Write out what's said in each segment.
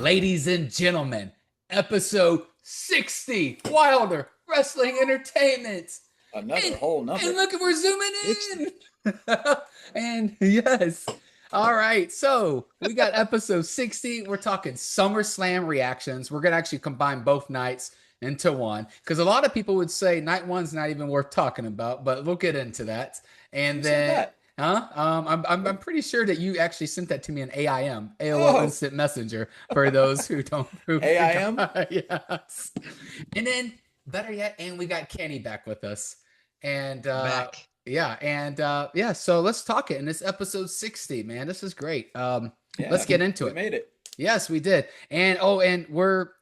ladies and gentlemen, episode 60, Wilder Wrestling Entertainment. Another And, whole and number. look, we're zooming 60. in. And yes. All right. So we got episode 60. We're talking Summerslam reactions. We're going to actually combine both nights into one because a lot of people would say night one's not even worth talking about, but we'll get into that. And Who said then, that? I'm pretty sure that you actually sent that to me in AIM, AOL Oh, Instant Messenger, for those who don't who AIM? forgot. Yes. And then better yet, and we got Kenny back with us. And Back. yeah, so let's talk it in this episode 60, man. This is great. Let's Yeah, get into we it. made it. Yes, we did. And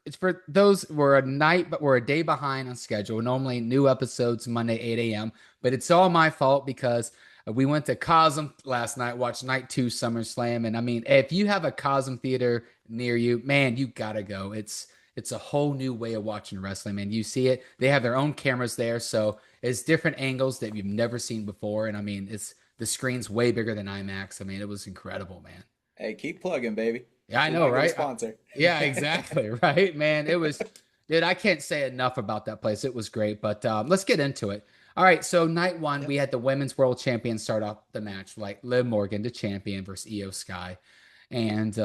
it's for those, we're a night, but we're a day behind on schedule. Normally new episodes Monday 8 a.m. But it's all my fault because we went to Cosm last night, watched night 2 SummerSlam. And I mean, if you have a Cosm theater near you, man, you gotta go. It's a whole new way of watching wrestling, man. You see it. They have their own cameras there, so it's different angles that you've never seen before. And I mean, it's the screen's way bigger than IMAX. I mean, it was incredible, man. Hey, keep plugging, baby. Yeah, I We know, might get a right? sponsor. Yeah, exactly, right, man. It was, dude. I can't say enough about that place. It was great, but let's get into it. All right, so night one, we had the women's world champion start off the match, like Liv Morgan, the champion, versus Io Sky, and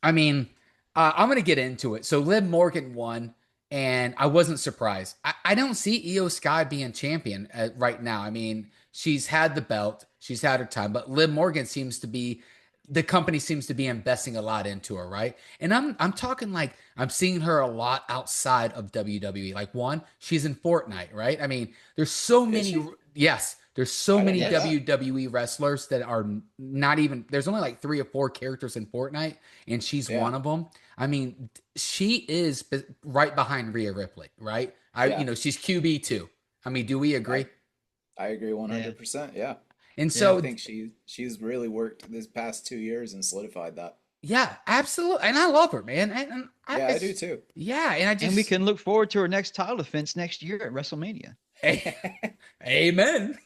I mean, I'm gonna get into it. So Liv Morgan won, and I wasn't surprised. I don't see Io Sky being champion right now. I mean, she's had the belt, she's had her time, but Liv Morgan seems to be, the company seems to be investing a lot into her, right? And I'm talking like I'm seeing her a lot outside of WWE. Like one, she's in Fortnite, right? I mean, there's so Is many. she? Yes, there's so I didn't many know that. WWE wrestlers that are not even. There's only like 3 or 4 characters in Fortnite, and she's Yeah, one of them. I mean, she is right behind Rhea Ripley, right? yeah. She's QB too. I mean, do we I agree? I agree Yeah. 100%. Yeah. And I Yeah. so think she's really worked this past 2 years and solidified that. yeah, absolutely. And I love her, man. And Yeah, I do too. yeah, and I And we just, can look forward to her next title defense next year at WrestleMania. amen.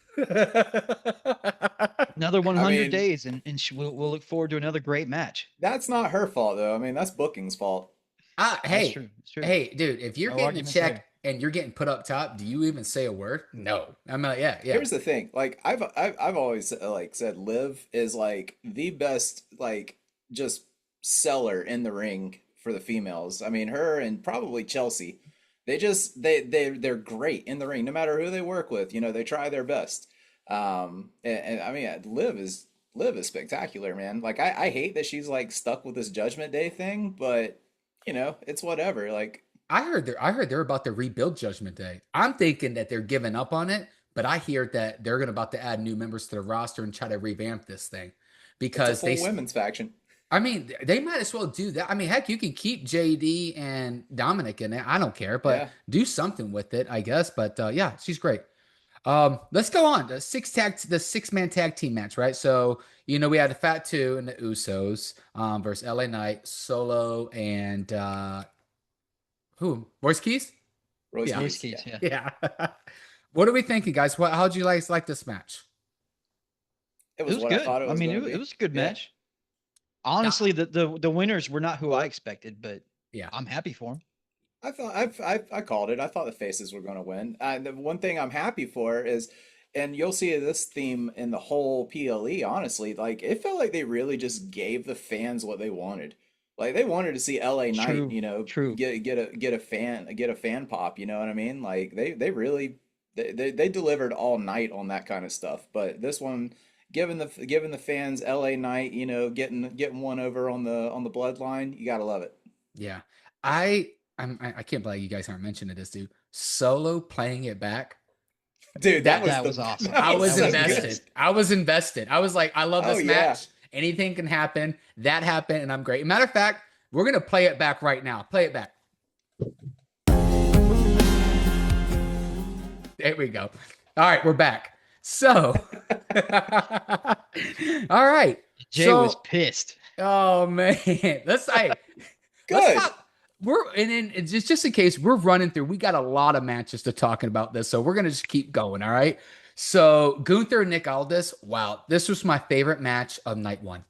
Another I 100 mean, days, and we'll look forward to another great match. that's not her fault though. I mean, that's booking's fault. That's Hey, true. It's true. hey, dude, if you're No getting a arguments check there. and you're getting put up top, do you even say a word? No. I'm like, yeah, yeah. Here's the thing. Like I've always like said Liv is like the best like just seller in the ring for the females. I mean, her and probably Chelsea. They're great in the ring no matter who they work with. You know, they try their best. And I mean, Liv is spectacular, man. Like I hate that she's like stuck with this Judgment Day thing, but you know, it's whatever. Like I heard they're about to rebuild Judgment Day. I'm thinking that they're giving up on it, but I hear that they're gonna about to add new members to the roster and try to revamp this thing it's a because full women's faction. I mean, they might as well do that. I mean, heck, you can keep JD and Dominic in it. I don't care, but Yeah. do something with it, I guess. But yeah, she's great. Let's go on. The 6-man tag team match, right? So, we had the Fat Two and the Usos versus LA Knight, Solo, and who? Royce Keys? Royce Yeah. Royce Keys. Keys, yeah. Yeah. What are we thinking, guys? How'd you like this match? It It was was what I good. thought it I was mean, going to it be. was a good Yeah. match. Honestly, the winners were not who I expected, but Yeah. I'm happy for them. I thought I called it. I thought the faces were going to win. The one thing I'm happy for is, and you'll see this theme in the whole PLE. Honestly, like it felt like they really just gave the fans what they wanted. Like they wanted to see LA Knight, True. True. get a fan pop. You know what I mean? Like they really they delivered all night on that kind of stuff. But this one, giving the fans LA Knight, getting one over on the bloodline, you gotta love it. Yeah. I can't believe you guys aren't mentioning this, dude. Solo playing it back. Dude, That was awesome. that I was so invested. good. I was invested. I was like, I love Oh this yeah. match. Anything can happen. That happened, and I'm great. Matter of fact, we're gonna play it back right now. Play it back. There we go. All right, we're back. So, all right. Jay So, was pissed. oh man, let's let's Good. talk. And then just in case we're running through, we got a lot of matches to talking about this, so we're gonna just keep going. All right. So Gunther and Nick Aldis. Wow, this was my favorite match of night one.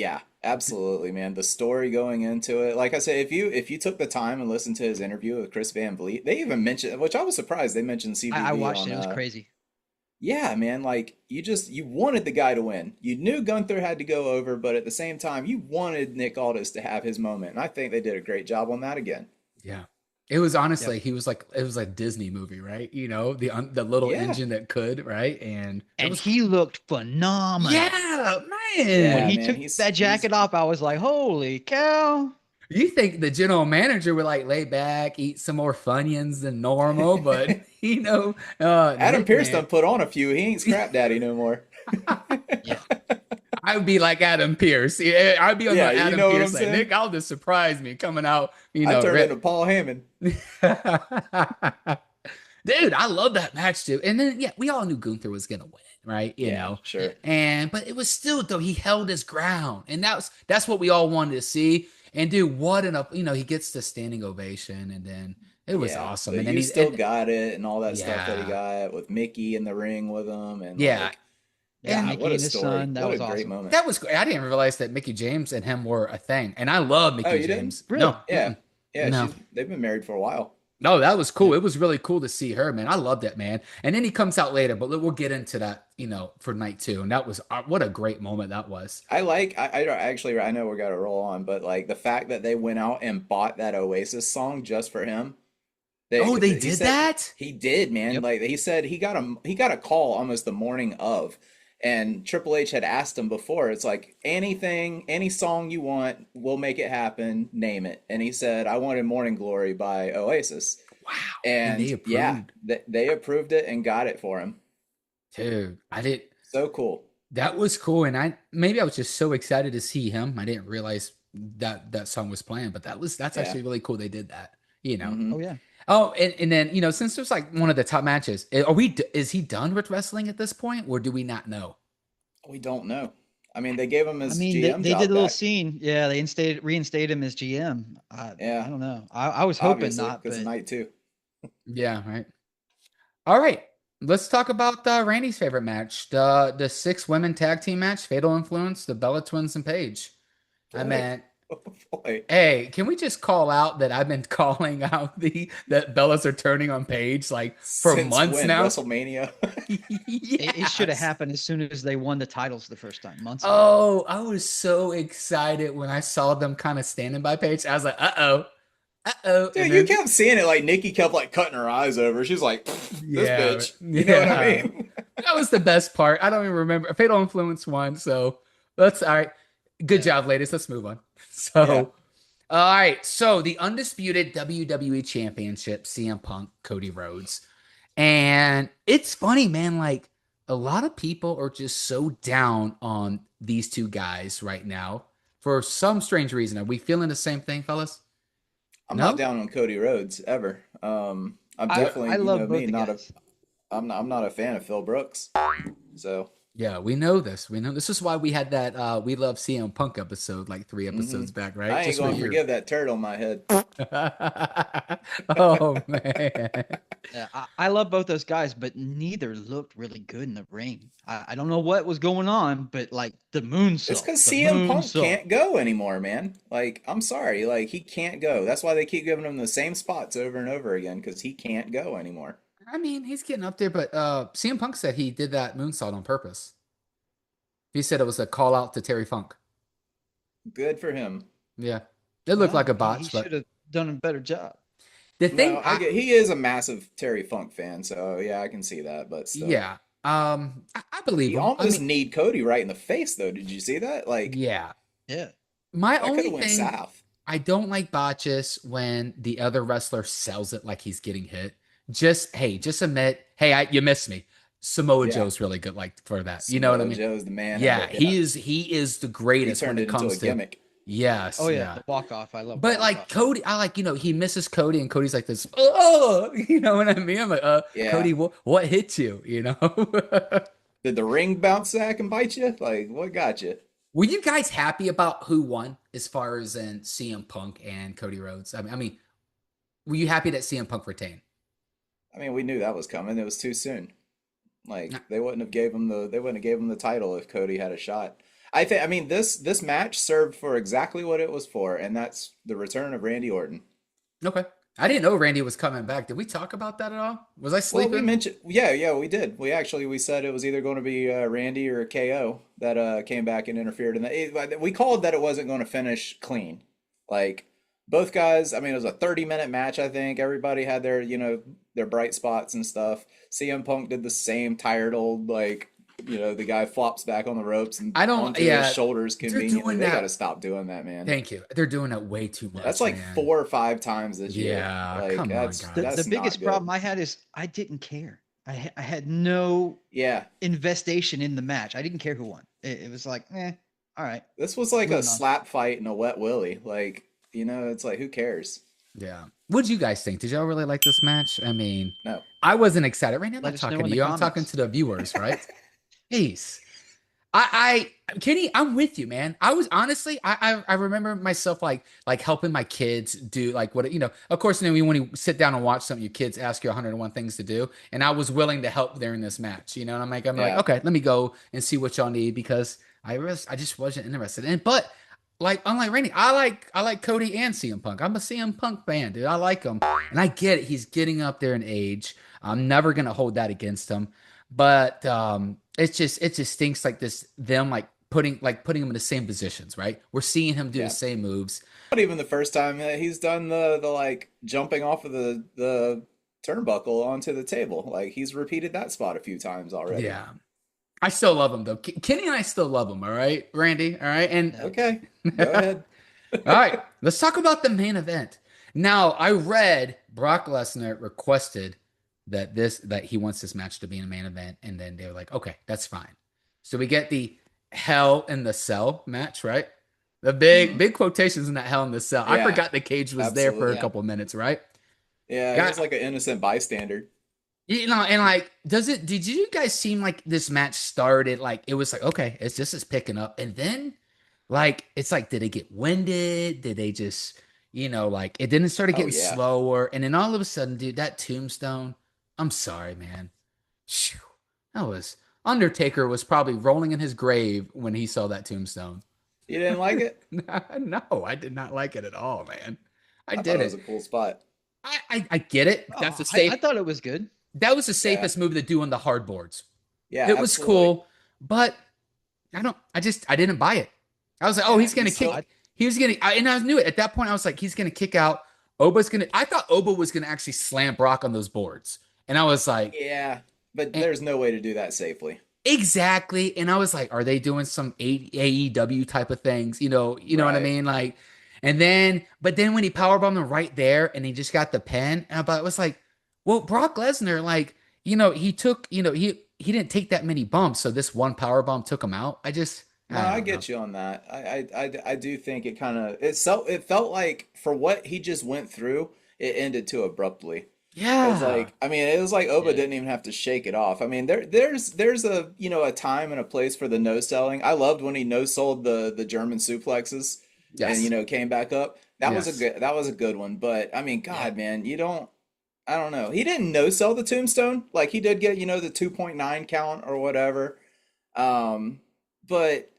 Yeah, absolutely, man. The story going into it, like I said, if you took the time and listened to his interview with Chris Van Vliet, they even mentioned, which I was surprised they mentioned I CVV watched on it. It was crazy. yeah, man, like you wanted the guy to win. You knew Gunther had to go over, but at the same time, you wanted Nick Aldis to have his moment. And I think they did a great job on that again. Yeah. It was Yep. honestly, he was like, it was like Disney movie, right? You know, the little Yeah. engine that could, right? And it And was, he looked phenomenal. yeah, When Yeah, man. he man, took that he's jacket off, I was like, holy cow. You think the general manager would like lay back, eat some more Funyuns than normal, but Adam Nick, Pearce man, done put on a few. He ain't scrap daddy no more. Yeah. I would be like Adam Pierce. Yeah, I'd be on Yeah, the you Adam know what Pierce I'm like saying? Nick. I'll just surprise me coming out, I turned into Paul Hammond. Dude, I love that match too. And then yeah, we all knew Gunther was gonna win, right? You Yeah, know, Yeah. sure. and but it was still though he held his ground, and that's what we all wanted to see. And dude, what an up, he gets the standing ovation, and then it was Yeah, awesome. the And then you he's still and got it and all that stuff that he yeah, got with Mickey in the ring with him and yeah, like Yeah. and God, what Mickey a and his story. son. That What a was great awesome. moment. that was great. I didn't realize that Mickey James and him were a thing, and I love Oh, Mickey you didn't? James. No, Really? Yeah. Yeah, no. they've been married for a while. No, that was Yeah. cool. It was really cool to see her, man. I loved it, man. And then he comes out later, but we'll get into that, for night two. And that was what a great moment that was. I don't actually I know we're gonna roll on, but like the fact that they went out and bought that Oasis song just for him. Oh, they He did said that? he did, man. Yep. Like he said, he got a call almost the morning of, and Triple H had asked him before. It's like anything, any song you want, we'll make it happen. Name it. And he said, I wanted Morning Glory by Oasis, Wow. And they and yeah, approved. they approved it and got it for him. Dude, I did. So cool. That was cool. And maybe I was just so excited to see him. I didn't realize that song was playing, but that's Yeah. actually really cool. They did that, you know. Oh, Hmm. yeah. Oh, and then, since there's like one of the top matches, is he done with wrestling at this point, or do we not know? We don't know. I mean, they gave him I his mean, GM they did job a little back. scene. Yeah, they reinstated him as GM. I Yeah, don't know. I was hoping obviously, not, because of but night two. Yeah, right. All right. Let's talk about Randy's favorite match, the six women tag team match, Fatal Influence, the Bella Twins and Paige. I Boy, mean, oh boy. hey, can we just call out that I've been calling out the that Bellas are turning on Paige like for Since months when? now? WrestleMania? it should have Yes. happened as soon as they won the titles the first time, months ago. Oh, I was so excited when I saw them kind of standing by Paige. I was like, uh-oh, and Dude, you then kept seeing it like Nikki kept like cutting her eyes over. She's like, this yeah, bitch. You know what I yeah. mean? That was the best part. I don't even remember. Fatal Influence won, so let's all right. Good Yeah. job, ladies. Let's move on. Yeah. So, all right. So the undisputed WWE Championship, CM Punk, Cody Rhodes, and it's funny, man. Like a lot of people are just so down on these two guys right now for some strange reason. Are we feeling the same thing, fellas? I'm not No. down on Cody Rhodes ever. I'm I definitely, you know love both me, the not a guys. I'm not a fan of Phil Brooks. So, Yeah, we know this. We know this is why we had that We Love CM Punk episode like three hmm episodes back, right? I ain't Just for gonna you. forgive that turd on my head. Oh man. Yeah, I love both those guys, but neither looked really good in the ring. I don't know what was going on, but like the It's moonsault, because the CM Punk moonsault. can't go anymore, man. Like, I'm sorry, like he can't go. That's why they keep giving him the same spots over and over again because he can't go anymore. I mean, he's getting up there, but CM Punk said he did that moonsault on purpose. He said it was a call out to Terry Funk. Good for him. Yeah. It looked like Well, a he botch, should but have done a better job. the No, thing I get he is a massive Terry Funk fan, so yeah, I can see that. But still, yeah. I believe he him. I almost mean, kneed Cody right in the face, though. Did you see that? Like yeah. Yeah. My that could only have went thing south. I don't like botches when the other wrestler sells it like he's getting hit. Just admit, hey, you missed me. Samoa Yeah, Joe's really good, like for that. You know what I Samoa mean? Joe's the man at Yeah, it. Yeah, he is the he greatest when turned it it into a comes to gimmick. yes, Oh yeah, yeah. the walk off. I love the But walk like off. Cody, I like, he misses Cody and Cody's like this, oh, you know what I mean? I'm like, Yeah. Cody, what hit you? You know? Did the ring bounce back and bite you? Like what got you? Were you guys happy about who won as far as in CM Punk and Cody Rhodes? I mean, were you happy that CM Punk retained? I mean, we knew that was coming. It was too soon. Like they wouldn't have gave him the title if Cody had a shot. I mean this match served for exactly what it was for, and that's the return of Randy Orton. Okay. I didn't know Randy was coming back. Did we talk about that at all? Was I Well, we sleeping? mentioned, yeah, we did. We said it was either going to be Randy or KO that came back and interfered in that. We called that it wasn't going to finish clean. Like both guys, I mean, it was a 30-minute match. I think everybody had their, their bright spots and stuff. CM Punk did the same tired old like, the guy flops back on the ropes and I don't, onto his yeah, shoulders they're conveniently. doing They got to that. stop doing that, man. Thank you. They're doing that way too That's much, like man. 4 or 5 times this year. Yeah, Like come on, The guys. the that's not biggest good. problem I had is I didn't care. I had no Yeah. investation in the match. I didn't care who won. It was like, all right, This was like a moving on. slap fight and a wet willy. Like, it's like who cares? Yeah. What did you guys think? Did y'all really like this match? I mean, No. I wasn't excited. Right now, I'm Let not us know talking in to the you. I'm talking comments. to the viewers, right? Peace. Kenny, I'm with you, man. I was honestly, I remember myself like helping my kids do like what of course, when you sit down and watch something, your kids ask you 101 things to do, and I was willing to help during this match, and I'm like, Yeah. okay, let me go and see what y'all need because I just wasn't interested in. But like unlike Randy, I like Cody and CM Punk. I'm a CM Punk fan, dude. I like him, and I get it. He's getting up there in age. I'm never gonna hold that against him. But it just stinks like this them putting him in the same positions, right? We're seeing him do the Yeah. same moves. Not even the first time that he's done the like jumping off of the turnbuckle onto the table. Like he's repeated that spot a few times already. Yeah. I still love him though. Kenny and I still love him, all right? Randy, all right? And No. Okay. Go all ahead. right, let's talk about the main event. Now, I read Brock Lesnar requested that he wants this match to be in a main event, and then they were like, okay, that's fine. So we get the Hell in the Cell match, right? The big Hmm. big quotations in that Hell in the Cell. I Yeah, forgot the cage was there for absolutely. a Yeah. couple minutes, right? Yeah, he was Got like an innocent bystander. and like, did you guys seem like this match started like it was like, okay, it's just is picking up, and then like it's like, did it get winded? Did they just, like it didn't start Oh getting yeah. slower, and then all of a sudden, dude, that tombstone. I'm sorry, man. Phew, that was Undertaker was probably rolling in his grave when he saw that tombstone. You didn't like it? No, I did not like it at all, man. I I thought it was didn't. a cool spot. I get it. That's Oh, a I safe. thought it was good. That was the Yeah. safest move to do on the hard boards. Yeah, It was absolutely. cool, but I didn't buy it. I was like, oh, Yeah, he's you gonna still kick. He was gonna, and I knew it at that point. I was like, he's gonna kick out. I thought Oba was gonna actually slam Brock on those boards, and I was like, Yeah, but eh, there's no way to do that safely. exactly. And I was like, are they doing some AEW type of things? You know what I Right. mean? Like, but then when he powerbombed him right there, and he just got the pin, but it was like, well, Brock Lesnar, like, he took, he didn't take that many bumps, so this one power bomb took him out. No, I I don't know. get you on that. I do think it felt like for what he just went through, it ended too abruptly. It was Yeah. like I mean, it was like Oba Yeah. didn't even have to shake it off. I mean, there's a a time and a place for the no selling. I loved when he no sold the German suplexes and Yes. came back up. Yes. That was a good one. But I mean, Yeah. God, man, you don't I don't know. He didn't no sell the tombstone. Like he did get, the 2.9 count or whatever. Um, but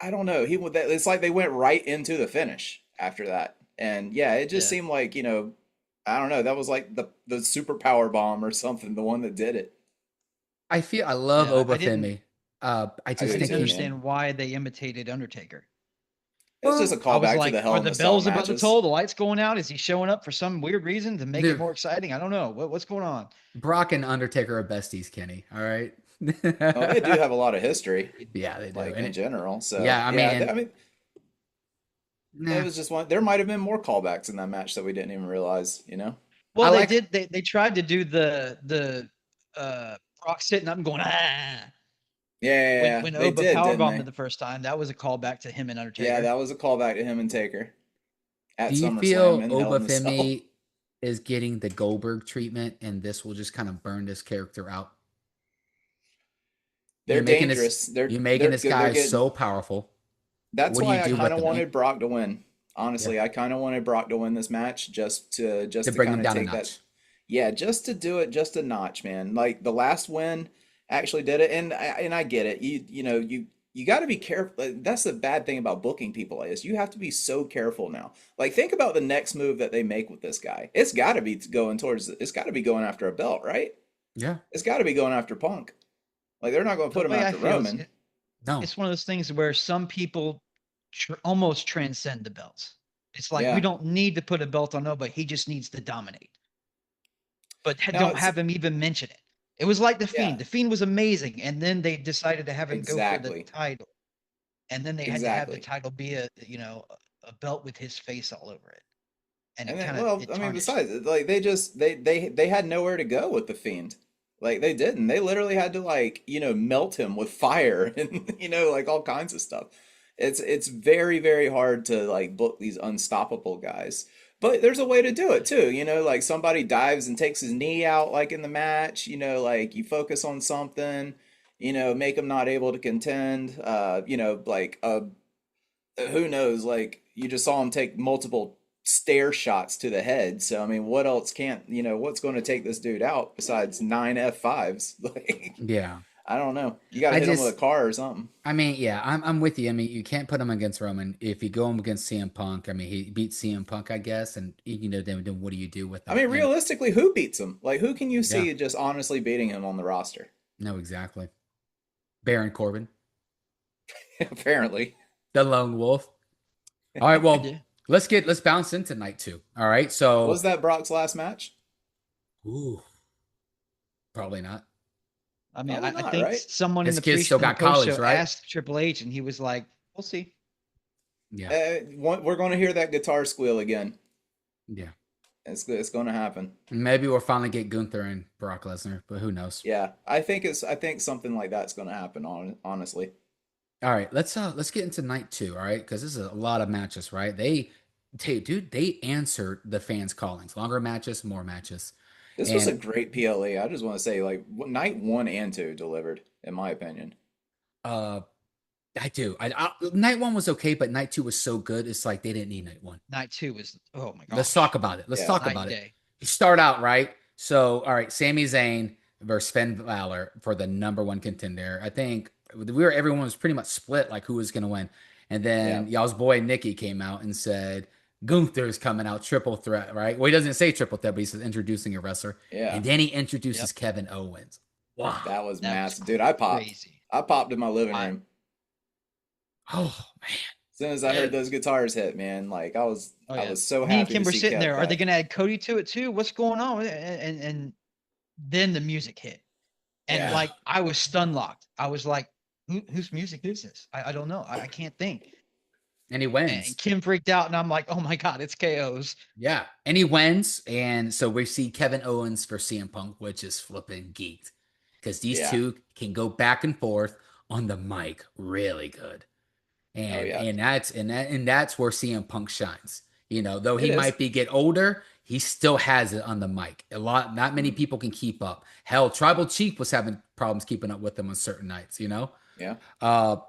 I don't know. It's like they went right into the finish after that. And yeah, it just Yeah. seemed like, I don't know, that was like the super power bomb or something, the one that did it. I love Yeah. I didn't. Obafemi. I I just I do think didn't too, he's man. understand why they imitated Undertaker. It's just a well, I was callback to the like, Hell are in the the Cell bells about to matches. toll? The lights going out? Is he showing up for some weird reason to make it the more exciting? I don't know. What's going on? Brock and Undertaker are besties, Kenny. All right. Oh, they do have a lot of history, Yeah, they do. like And in general. So yeah, I yeah, mean, I mean, it nah. was just one. There might have been more callbacks in that match that we didn't even realize. I Well, they like did. They tried to do the Brock sitting up and going Yeah, yeah, yeah. when They Oba did, didn't powerbombed him they? the first time. That was a callback to him and Yeah, Undertaker. that was a callback to him and Taker at Do you SummerSlam feel in Hell in the Cell. Obafemi is getting the Goldberg treatment and this will just kind of burn this character out? They're You're making this dangerous. you're making this They're guy getting. so powerful. That's What do you why I do kind with of him? wanted Brock to win. Yeah, Honestly, I kind of wanted Brock to win this match to just to bring him kind of down a take that. notch. Yeah, just to do it just a notch, man. Like the last win actually did it, and I get it. you got to be careful. That's the bad thing about booking people like this. You have to be so careful now. Like, think about the next move that they make with this guy. It's got to be going towards. It's got to be going after a belt, right? Yeah. It's got to be going after Punk. Like, they're not going to The put him way I after feel is Roman. No. it's one of those things where some people almost transcend the belts. It's like we Yeah. don't need to put a belt on nobody. He just needs to dominate. But Now don't it's have him even mention it. It was like the yeah, Fiend. The Fiend was amazing, and then they decided to have him go for the exactly, title, and then they had to have the exactly. title be a belt with his face all over it, and And it then, kind of well, it I mean, tarnished it. besides, like they had nowhere to go with the Fiend. Like they didn't. They literally had to like melt him with fire and like all kinds of stuff. It's very very hard to like book these unstoppable guys. But there's a way to do it too. Like somebody dives and takes his knee out like in the match. Like you focus on something. Make him not able to contend. Like who knows? Like you just saw him take multiple stair shots to the head. So I mean, what else can't what's going to take this dude out besides nine F5s? Like Yeah. I don't know. You got to I hit him with just a car or something. I mean, yeah, I'm with you. I mean, you can't put him against Roman. If you go him against CM Punk, I mean, he beat CM Punk, I guess, and then what do you do with I him? mean, And realistically, who beats him? Like who can you yeah, see just honestly beating him on the roster? no, exactly. Baron Corbin, Apparently. the Lone Wolf. All right, well, Yeah, let's bounce into night two. All right, so Was that Brock's last match? ooh, probably not. I mean, Probably I not, think right? someone His kids still in the got post college, show right? asked Triple H, and he was like, "We'll see." Yeah, We're going to hear that guitar squeal again. yeah. It's going to happen. Maybe we'll finally get Gunther and Brock Lesnar, but who knows? Yeah, I think something like that's going to happen honestly. All right, let's get into night two, all right? Because this is a lot of matches, right? Dude, they answered the fans' callings. Longer matches, more matches. This was a And great PLE. I just want to say, like, night one and two delivered, in my opinion. uh I do. Night one was okay, but night two was so good. It's like they didn't need night one. Night two was, oh my Let's talk gosh, about it. Let's Yeah. talk night about and it. day. You start out right. So, all right, Sami Zayn versus Finn Balor for the number one contender. I think everyone was pretty much split, like who was going to win. And Yeah. then y'all's boy Nikki came out and said Gunther's coming out triple threat, right? Well, he doesn't say triple threat, but he says introducing a wrestler, Yeah. and then he Yep, introduces Kevin Owens. Wow. That was that was massive. Dude, I popped. crazy. I popped in my living I room. Oh As soon as I heard those guitars hit, man, like Oh I yeah, was so me and happy Kim to were see sitting Kev there. Are they back. going to add Cody to it too? What's going on? And then the music hit, and Yeah. man. like I was stun locked. I was like, whose music is this? I don't know. I can't think. And he And wins. Kim freaked out, and I'm like, oh my god, it's KO's. Yeah. And he wins. And so we see Kevin Owens for CM Punk, which is flipping geeked. Because these Yeah. two can go back and forth on the mic really good. Oh And yeah. that's where CM Punk shines. Though It he is. might be get older, he still has it on the mic. Not many Mhm. people can keep up. Hell, Tribal Chief was having problems keeping up with him on certain nights. Yeah.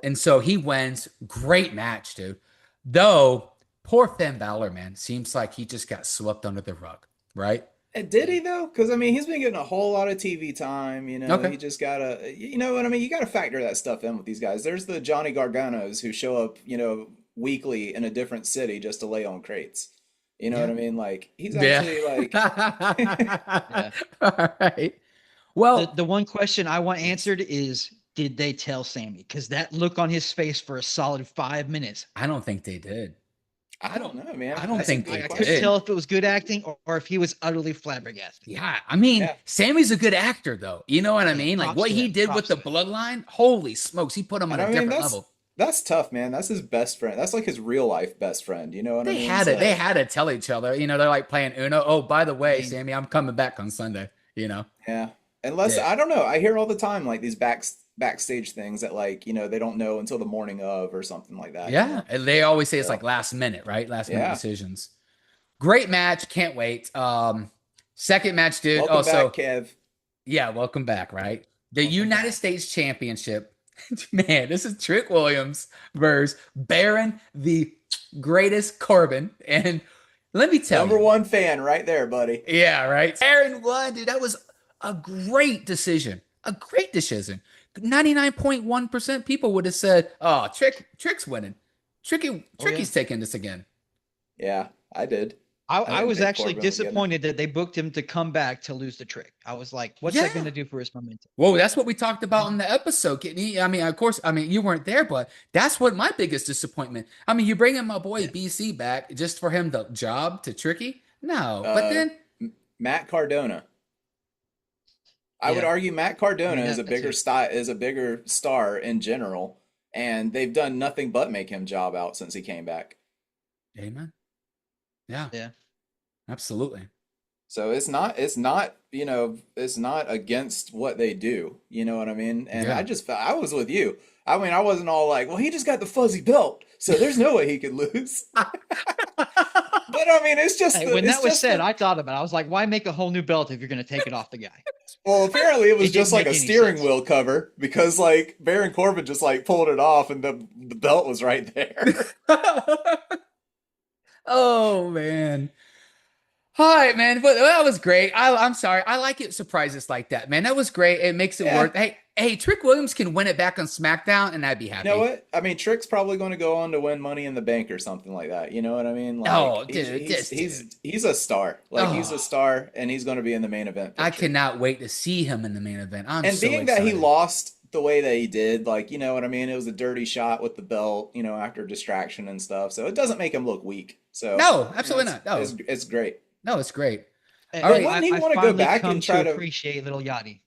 And so he wins. Great match, dude. Though poor Finn Balor, man, seems like he just got swept under the rug, right? And did he though? Because I mean, he's been getting a whole lot of TV time. Okay. He just gotta, you know what I mean. You gotta factor that stuff in with these guys. There's the Johnny Garganos who show up, weekly in a different city just to lay on crates. You know what Yeah. I mean? Like he's Yeah. actually like, Yeah. All right. The Well, the one question I want answered is, did they tell Sammy? Because that look on his face for a solid 5 minutes, I don't think they did. I don't know, man. I don't That's a think I, they good I couldn't did. question. tell if it was good acting or if he was utterly flabbergasted. Yeah, I mean, Yeah, Sammy's a good actor, though. You know what I Hey, mean? Like props what to he him. did with Props the to him. bloodline. Holy smokes, he put him on and a I mean different that's level. that's tough, man. That's his best friend. That's like his real life best friend. You know what I They mean? had it. They So had to tell each other. They're like playing Uno. Oh, by the I way, mean, Sammy, I'm coming back on Sunday. You know? yeah. Unless Yeah. I don't know. I hear all the time like these backstage things that like they don't know until the morning of or something like that. Yeah. And they always say it's like So last minute, right? Last minute yeah. decisions. Great match. Can't wait. Second match, dude. Oh, Welcome back, so Kev. yeah, welcome back, right? The welcome United back. States Championship. Man, this is Trick Williams versus Baron, the greatest Corbin. And let me tell Number you, one fan right there, buddy. yeah, right. Baron won, dude. That was a great decision. A great decision. 99.1% people would have said, "Oh, Trick's winning. Oh yeah. Tricky's taking this again." Yeah, I did. I I didn't was think actually Corbin was getting it. disappointed that they booked him to come back to lose the trick. I was like, what's that going Yeah. to do for his momentum? Well, that's what we talked about in the episode, Kidney. I mean, of course, I mean, you weren't there, but that's what my biggest disappointment. I mean, you bringing my boy Yeah. BC back just for him to job to Tricky? No. But Uh, then, Matt Cardona. I would Yeah. argue Matt I Cardona mean is that a bigger too. star in general, and they've done nothing but make him job out since he came back. amen. Yeah, Yeah. absolutely. So it's not against what they do. You know what I mean? And I Yeah. just felt I was with you. I mean, I wasn't all like, well, he just got the fuzzy belt, so there's no way he could lose. But I mean, Hey, when that it's was just said, the I thought about it. I was like, why make a whole new belt if you're going to take it off the guy? well, apparently it was It just didn't like make a any steering sense. wheel cover because like Baron Corbin just like pulled it off and the belt was right there. Oh man. All right, man. But that was great. I'm sorry. I like it surprises like that, man. That was great. It makes it Yeah. worth. Hey, Trick Williams can win it back on SmackDown, and I'd be You know happy. what? I mean, Trick's probably going to go on to win Money in the Bank or something like that. You know what I mean? Like Oh, dude, this dude. he's a star. Like he's a Oh, star, and he's going to be in the main event I picture. cannot wait to see him in the main event. I'm And so being that he excited. lost the way that he did, like you know what I mean, it was a dirty shot with the belt, you know, after distraction and stuff. So it doesn't make him look weak. So No, you know, absolutely not. No, it's great. no, it's great. All But right. wouldn't he I want to go finally back come and to try to? appreciate little Yachty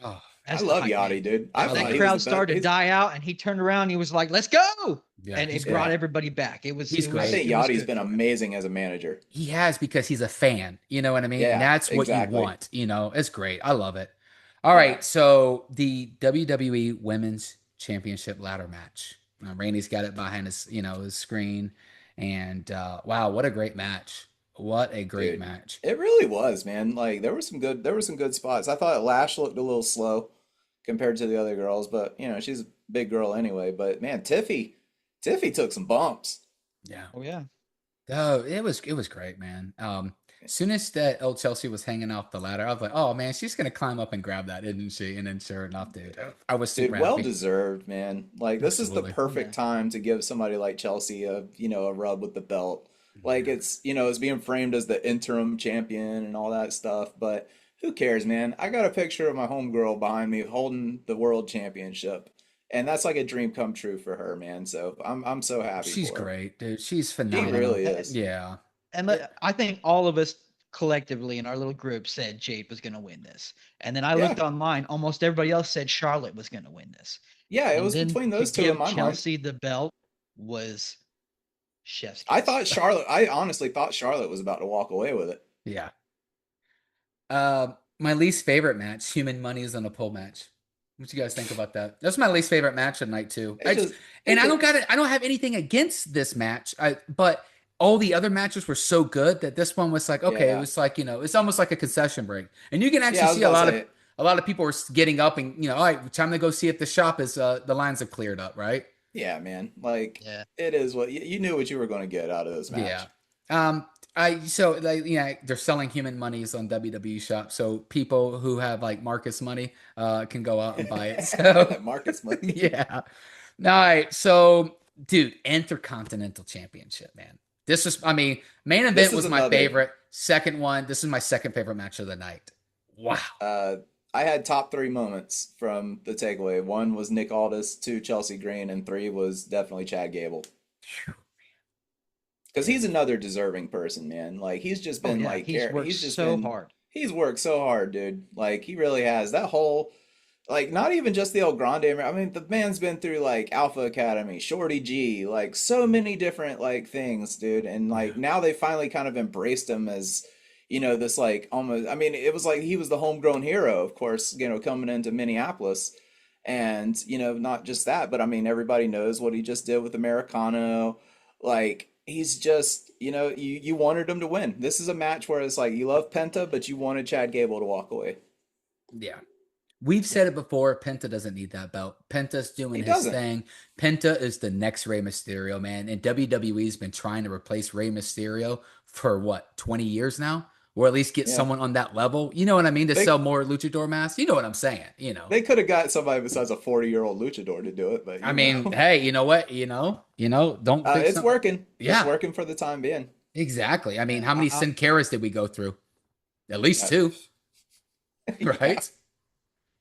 Oh, I as the love hype man. Yachty, dude. I I That thought love he was crowd the best. started to die out, and he turned around. And he was like, "Let's go!" yeah, And he's it great. brought Yeah, everybody back. He's I great. think It was Yachty's good been for him. amazing as a manager. He has because he's a fan. You know what I mean? And Yeah, that's what you exactly. want. You know, it's great. I love it. All Yeah, right. So the WWE Women's Championship ladder match. Randy's got it behind his, his screen. And wow, what a great match. What a great dude. match. It really was, man. Like there were some good spots. I thought Lash looked a little slow compared to the other girls, but you know, she's a big girl anyway. But man, Tiffy took some bumps. Yeah. Oh yeah. Oh, it was great, man. Soon as that old Chelsea was hanging off the ladder, I was like, oh man, she's gonna climb up and grab that, isn't she? And then sure enough, dude, I was super Dude, well happy. deserved, man. Like this is the Absolutely. Oh yeah. perfect time to give somebody like Chelsea a rub with the belt. Like Yeah. it's being framed as the interim champion and all that stuff, but who cares, man? I got a picture of my homegirl behind me holding the world championship, and that's like a dream come true for her, man. So I'm so happy She's for her. great, dude. She's She phenomenal. really is. Yeah. And Yeah, I think all of us collectively in our little group said Jade was going to win this. And then I yeah, looked online, almost everybody else said Charlotte was going to win this. yeah. It And was then between to those two in give my mind. Chelsea the belt was chef's I kiss. thought Charlotte. I honestly thought Charlotte was about to walk away with it. Yeah. My least favorite match, Human Money's on a pole match. What you guys think about that? That's my least favorite match of night too. It just And it I just don't got it. I don't have anything against this match. But all the other matches were so good that this one was like, okay, it yeah, was like, it's almost like a concession break. And you can yeah. actually I was see a about to lot of say. people were getting up and, all right, time to go see if the shop is the lines have cleared up, right? Yeah, man. Like Yeah. it is what you knew what you were going to get out of this Yeah. match. They're selling human monies on WWE Shop, so people who have like Marcus money can go out and buy it. So Marcus money. yeah. All right. So dude, Intercontinental Championship, man. Main This event is was my another. favorite. Second one, this is my second favorite match of the night. Wow. Uh, I had top three moments from the takeaway. One was Nick Aldis, two Chelsea Green, and three was definitely Chad Gable. Because he's another deserving person, man. Like he's just Oh been yeah. like He's worked he's just so been hard. he's worked so hard, dude. Like he really has. That whole like not even just the old Grande. I mean, the man's been through like Alpha Academy, Shorty G, like so many different like things, dude. And like Yeah. now they finally kind of embraced him as, this like almost. I mean, it was like he was the homegrown hero, of course, coming into Minneapolis. And, not just that, but I mean, everybody knows what he just did with Americano. Like, he's just, you wanted him to win. This is a match where it's like you love Penta, but you wanted Chad Gable to walk away. Yeah. We've Yeah. said it before. Penta doesn't need that belt. Penta's doing He his doesn't. thing. Penta is the next Rey Mysterio, man. And WWE's been trying to replace Rey Mysterio for what, 20 years now? or at least get Yeah. someone on that level. You know what I mean? To They sell more luchador masks. You know what I'm saying? they could have got somebody besides a 40-year-old luchador to do it, but I mean, hey, you know what? Don't think it's something. working. It's Yeah, working for the time being. exactly. I mean, Yeah, how many Sin Caras did we go through? At least Uh, two, yeah, right?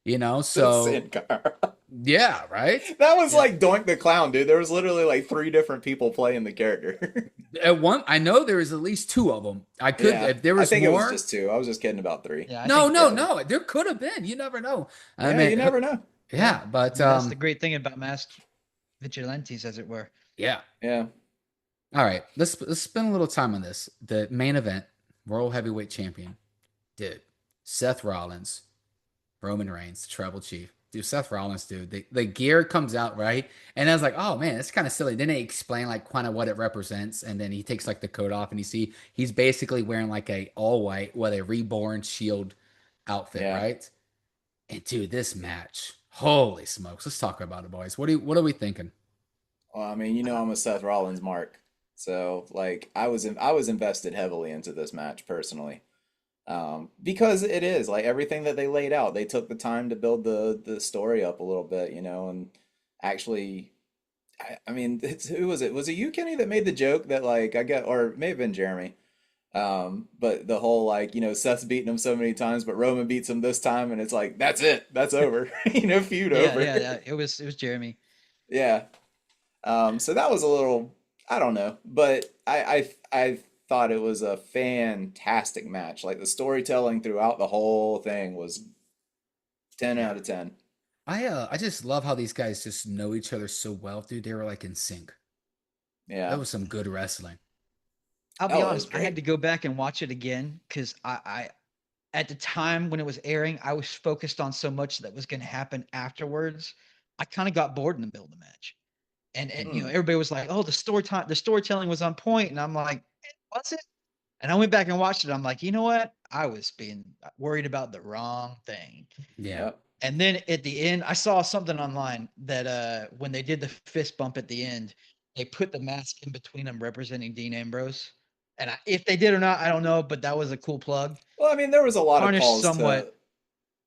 You know, the so Sin Cara. yeah, right. That was yeah. like Doink the Clown, dude. There was literally like three different people playing the character. At one, I know there is at least two of them. I could, Yeah, if there I was think it was more. just two. I was just kidding about three. Yeah, I No, think no, Yeah, no. There could have been. You never know. I yeah, you mean, never know. yeah. yeah, but I mean, that's the great thing about masked vigilantes, as it were. yeah. Yeah, All right, let's spend a little time on this. The main event, World Heavyweight Champion, dude, Seth Rollins, Roman Reigns, the Tribal Chief. Dude, Seth Rollins, dude, the gear comes out, right? And I was like, oh man, it's kind of silly. Then they explain like kind of what it represents, and then he takes like the coat off, and you see he's basically wearing like a all white with a reborn shield outfit, yeah. right? And dude, this match, holy smokes! Let's talk about it, boys. What are we thinking? Well, I mean, I'm a Seth Rollins mark, so like I was invested heavily into this match personally. Because it is like everything that they laid out. They took the time to build the story up a little bit, and actually, I mean, who was it? Was it you, Kenny, that made the joke that like I get, or it may have been Jeremy. But the whole like, Seth's beaten him so many times, but Roman beats him this time, and it's like that's it, that's over, feud Yeah, over. yeah, yeah. It was Jeremy. Yeah. So that was a little, I don't know, but I thought it was a fantastic match. Like the storytelling throughout the whole thing was 10 Yeah. out of 10. I just love how these guys just know each other so well, dude. They were like in sync. That Yeah. was some good wrestling. I'll be Oh, it was honest. I had great. to go back and watch it again because at the time when it was airing, I was focused on so much that was going to happen afterwards. I kind of got bored in the middle of the match, and Mm. everybody was like, "Oh, the storytelling was on point," and I'm like, "Was it?" And I went back and watched it. I'm like, you know what? I was being worried about the wrong thing. Yeah. Yep. And then at the end, I saw something online that when they did the fist bump at the end, they put the mask in between them representing Dean Ambrose. And if they did or not, I don't know, but that was a cool plug. Well, I mean, there was a lot of Tarnished calls somewhat. to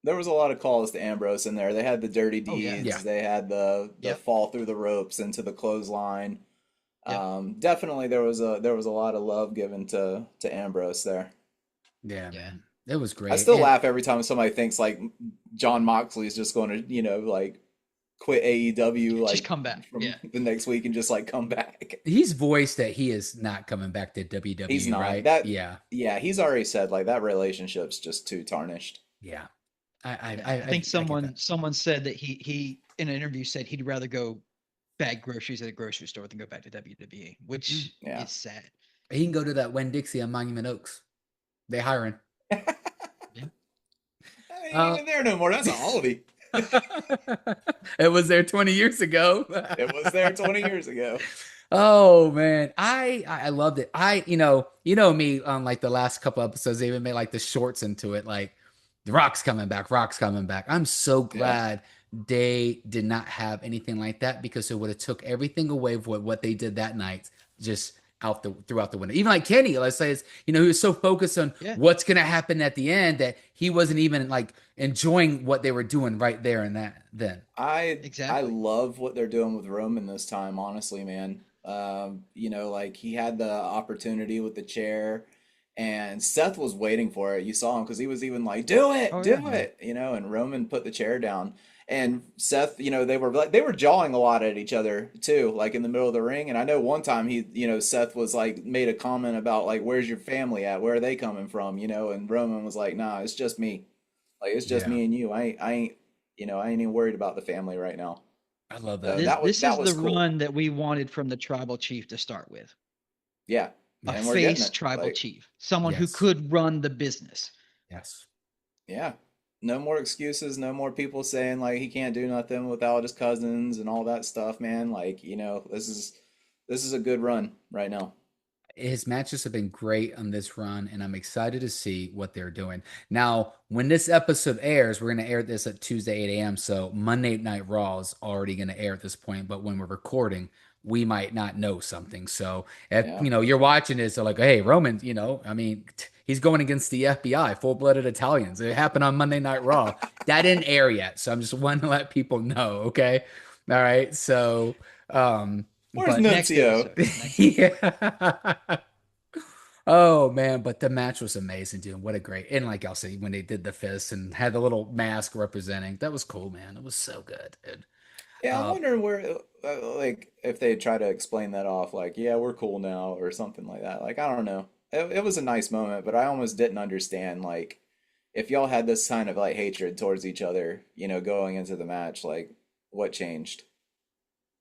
there was a lot of calls to Ambrose in there. They had the dirty Oh yeah. Yeah. deeds, they had the Yep. fall through the ropes into the clothesline. Yep. Definitely there was a lot of love given to Ambrose there. Yeah, Yeah. man. It was I great. still And laugh every time somebody thinks like John Moxley's just going to, like quit AEW Just like come back. from Yeah. the next week and just like come back. he's voiced that he is not coming back to He's WWE, not. right? That Yeah. Yeah, he's already said like that relationship's just too tarnished. Yeah. I I Yeah. I, I think I get that. someone said that he in an interview said he'd rather go bag groceries at a grocery store than go back to WWE, Mm. which Yeah. is sad. He can go to that Winn Dixie on Monument Oaks. They hiring. Yeah. I ain't Uh, even there no more. That's a holiday. it was there 20 years ago. It was there 20 years ago. Oh man, I loved it. You know me on like the last couple episodes, they even made like the shorts into it, like the Rock's coming back, Rock's coming back. I'm so Yeah. glad they did not have anything like that because it would have took everything away of what they did that night, just out the throughout the window. Even like Kenny, let's say, he was so focused on Yeah. what's gonna happen at the end that he wasn't even like enjoying what they were doing right there and that then. I Exactly. love what they're doing with Roman this time, honestly, man. Like he had the opportunity with the chair, and Seth was waiting for it. You saw him because he was even like, "Do it, Oh do yeah. Yeah. it," and Roman put the chair down. And Seth, they were jawing a lot at each other too, like in the middle of the ring. And I know one time Seth was like made a comment about like, "Where's your family at? Where are they coming from?" And Roman was like, "Nah, it's just me. Like it's just Yeah. me and you. I ain't even worried about the family right now." I love So that. This that this that is was the cool. run that we wanted from the tribal chief to start with. Yeah, A and we're getting Yes. face it. tribal Like, chief, someone who Yes. could run the business. Yes. yeah, no more excuses. No more people saying like he can't do nothing without his cousins and all that stuff, man. Like, this is a good run right now. his matches have been great on this run, and I'm excited to see what they're doing. Now, when this episode airs, we're going to air this at Tuesday, 8 a.m. So Monday Night Raw is already going to air at this point. But when we're recording, we might not know something. So if Yeah. you're watching this, so like, hey, Roman, I mean, he's going against the FBI, full-blooded Italians. It happened on Monday Night Raw. That didn't air yet, so I'm just wanting to let people know. Okay, all right. So, Where's but Next Nunzio? episode. Next yeah. Oh man, but the match was amazing, dude. What a great, and like I'll say, when they did the fist and had the little mask representing, that was cool, man. It was so good, dude. Yeah, I'm Uh, wondering where, like, if they try to explain that off, like, yeah, we're cool now, or something like that. Like, I don't know. It was a nice moment, but I almost didn't understand, like, if y'all had this kind of like hatred towards each other, going into the match, like, what changed?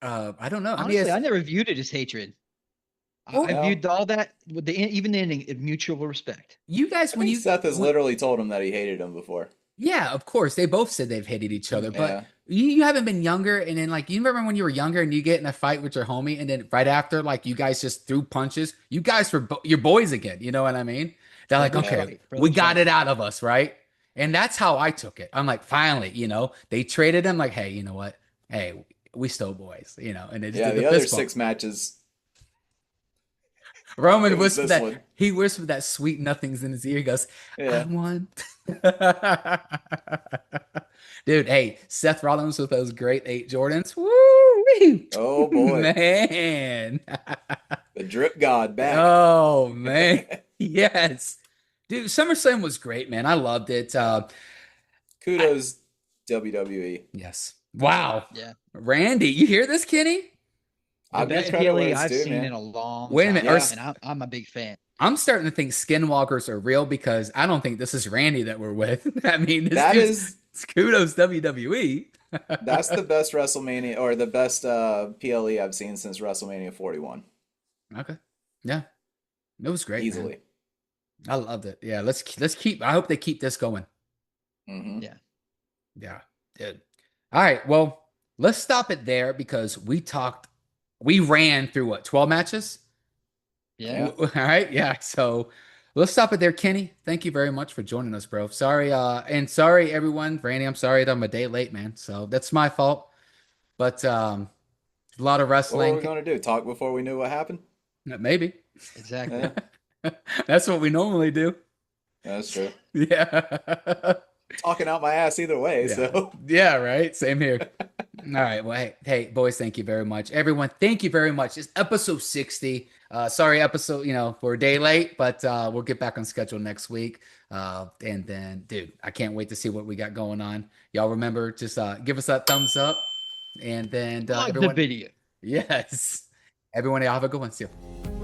I don't know. I mean, Honestly, I never viewed it as hatred. I well, No, viewed all that with even the ending of mutual respect. you guys, I think Seth has literally told him that he hated him before. yeah, of course. They both said they've hated each other, but Yeah, you haven't been younger. And then, like, you remember when you were younger and you get in a fight with your homie, and then right after, like, you guys just threw punches. You guys were your boys again. You know what I mean? They're like, Brothers yeah, okay, fight. we Brothers got fight. it out of us, right? And that's how I took it. I'm like, finally, they traded him. Like, hey, you know what? Hey, we still boys, and they just yeah. did the The other fist bump. 6 matches, it Roman was whispered this that one. he whispered that sweet nothings in his ear. He goes, "I Yeah. won." Dude, hey, Seth Rollins with those great 8 Jordans. Woo! Oh boy, Man. the drip god back. Oh man. Yes. Dude, SummerSlam was great, man. I loved it. I, Kudos, WWE. yes. Wow. Yeah. Randy, you hear this, Kenny? The I'll give best credit where PLE it's I've due, seen in man. a long Wait a minute. time, Yeah. and I'm a big fan. I'm starting to think skinwalkers are real because I don't think this is Randy that we're with. I mean, this That dude's is kudos WWE. that's the best WrestleMania or the best PLE I've seen since WrestleMania 41. Okay. Yeah. It was great, man. Easily. I loved it. Yeah, let's keep I hope they keep this going. Hmm. Yeah. Yeah, dude. All right. Well, let's stop it there because we ran through what, 12 matches? Yeah. Yeah. All right. Yeah. So let's stop it there, Kenny. Thank you very much for joining us, bro. Sorry, and sorry everyone. Randy, I'm sorry that I'm a day late, man. So that's my fault. But a lot of What were wrestling. we going to do? Talk before we knew what happened? Maybe. Exactly. Yeah, That's what we normally do. that's true. Yeah. Talking out my ass either way, Yeah. so. Yeah, right. Same here. All right. Well, hey, boys, thank you very much. Everyone, thank you very much. It's episode 60. Sorry, episode, we're a day late, but we'll get back on schedule next week. And then, dude, I can't wait to see what we got going on. Y'all remember, just give us that thumbs up. And then Like the everyone, video. yes. Everyone, y'all have a good one. See you.